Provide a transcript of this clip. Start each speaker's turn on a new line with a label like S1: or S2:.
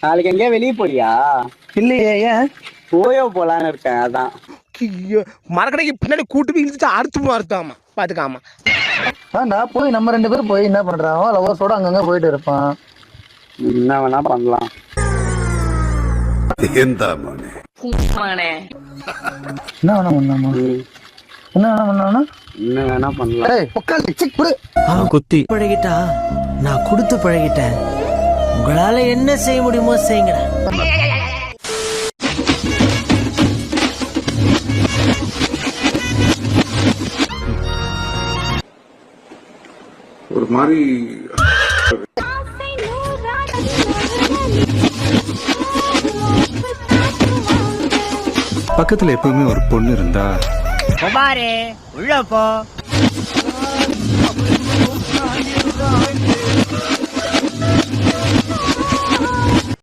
S1: நாளைக்கு எங்கேயா வெளியே போறியா?
S2: இல்லையே, ஏன்?
S1: போயோ போலான்னு இருக்கேன், அதான்.
S3: மரக்கடைக்கு பின்னாடி கூட்டு போய் இழுத்துட்டு அறுத்து அறுத்தாமா பாத்துக்காமா.
S2: நான் போய் நம்ம 2 பேரும் போய் என்ன பண்றான், லவர்ஸோட அங்கங்க போயிட்டு இருப்பான்.
S1: என்ன வேணா பண்ணலாம்.
S2: என்ன வேணா பண்ணாமா? என்ன வேணா பண்ணானா?
S1: என்ன வேணா பண்ணலாம்.
S2: ஏய் உட்காந்து சிக் புடு.
S4: அவன் குத்தி பழகிட்டா, நான் கொடுத்து பழகிட்டேன். உங்களால என்ன செய்ய முடியுமோ செய்யுங்க.
S5: ஒரு மாதிரி
S6: பக்கத்துல எப்பவுமே ஒரு பொண்ணு இருந்தா
S4: உள்ள போ.